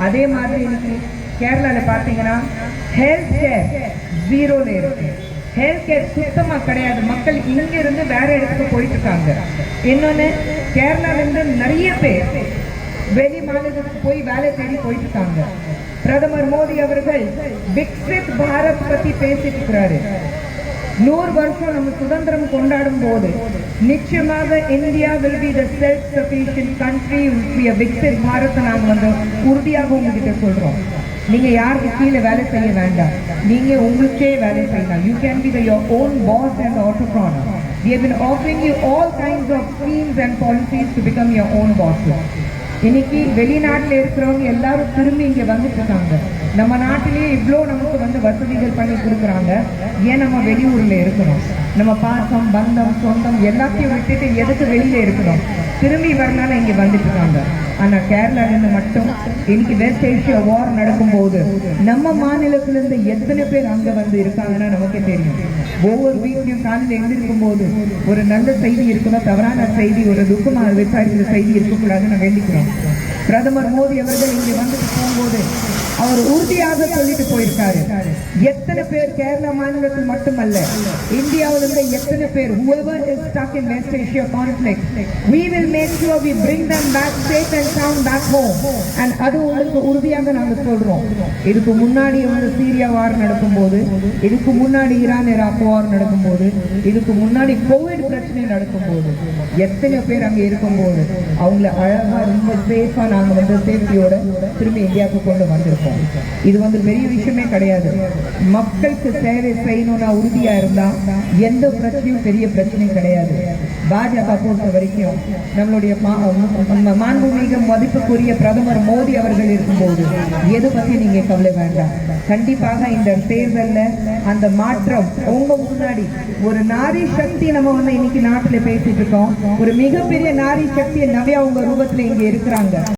அதே மாதிரி இன்னைக்கு கேரளாவில் பார்த்தீங்கன்னா ஹெல்த் கேர் ஜீரோல இருக்கு. ஹெல்த் கேர் சுத்தமா கிடையாது. மக்கள் இங்க இருந்து வேற இடத்துக்கு போயிட்டு இருக்காங்க. இன்னொன்னு கேரளாவிலிருந்து நிறைய பேர் வெளி மாநிலத்துக்கு போய் வேலை தேடி போயிட்டு இருக்காங்க. பிரதமர் மோடி அவர்கள் விக்சித் பாரத் பத்தி பேசிட்டு இருக்கிறாரு. 100 வருஷம் நம்ம சுதந்திரம் கொண்டாடும் போது நிச்சயமாக India will be the self sufficient country, Viksit Bharat நாங்க உறுதியாக உங்ககிட்ட சொல்றோம். நீங்க யாருக்கு கீழே வேலை செய்ய வேண்டாம், நீங்க உங்களுக்கே வேலை செய்யலாம். You can be your own boss and entrepreneur. We have been offering you all kinds of schemes and policies to become your own bosses. இன்னைக்கு வெளிநாட்டில் இருக்கிறவங்க எல்லாரும் திரும்பி இங்கே வந்துட்டு இருக்காங்க. நம்ம நாட்டிலேயே இவ்வளோ நமக்கு வசதிகள் பண்ணி கொடுக்குறாங்க. ஏன் நம்ம வெளியூரில் இருக்கணும்? நம்ம பாசம் பந்தம் சொந்தம் எல்லாத்தையும் விட்டுட்டு எதுக்கு வெளியில இருக்கணும்? திரும்பி வரனால இங்கே வந்துட்டு இருக்காங்க. ஆனால் கேரளாவிலிருந்து மட்டும் இன்னைக்கு வெஸ்ட் ஏஷியா வார் நடக்கும்போது நம்ம மாநிலத்திலிருந்து எத்தனை பேர் அங்கே இருக்காங்கன்னா நமக்கே தெரியும். ஒவ்வொரு வீட்லையும் காலையில் எழுந்திருக்கும் போது ஒரு நல்ல செய்தி இருக்கணும், தவறான செய்தி, ஒரு துக்கமாக விசாரிக்கிற செய்தி இருக்கக்கூடாதுன்னு நான் வேண்டிக்கிறோம். பிரதமர் மோடி அவர்கள் இங்கே வந்துட்டு போகும்போது அவர் உறுதியாக சொல்லிட்டு போயிருக்காரு. எத்தனை பேர் கேரளா மாநிலத்தில் மட்டுமல்ல, இந்தியாவிலிருந்து எத்தனை பேர் whoever is stuck in West Asia conflict, we will make sure we bring them back safe and sound back home. And அது உங்களுக்கு உறுதியாக நாங்கள் சொல்றோம். இதுக்கு முன்னாடி சீரியா வார் நடக்கும்போது, இதுக்கு முன்னாடி ஈரான் ஈராக் வார் நடக்கும்போது, இதுக்கு முன்னாடி கோவிட் பிரச்சனை நடக்கும்போது எத்தனை பேர் அங்கே இருக்கும்போது அவங்கள அழகா ரொம்ப சேஃபா நாங்கள் சேஃப்டியோட திரும்பி இந்தியாவுக்கு கொண்டு வந்திருக்கோம். இது பெரிய விஷயமே கிடையாது. மக்களுக்கு சேவை செய்யணும்னா உறுதியா இருந்தா எந்த பிரச்சனையும் பெரிய பிரச்சனையும் கிடையாது. பாஜக பொறுத்த வரைக்கும் நம்மளுடைய மாண்புமிகு மதிப்புக்குரிய பிரதமர் மோடி அவர்கள் இருக்கும்போது எது பத்தி நீங்க கவலை வேண்டாம். கண்டிப்பாக இந்த தேர்தல்ல அந்த மாற்றம் உங்க முன்னாடி ஒரு நாரி சக்தி நம்ம இன்னைக்கு நாட்டுல பேசிட்டு இருக்கோம். ஒரு மிகப்பெரிய நாரி சக்தி நவ்யா உங்க ரூபத்துல இங்க இருக்கிறாங்க.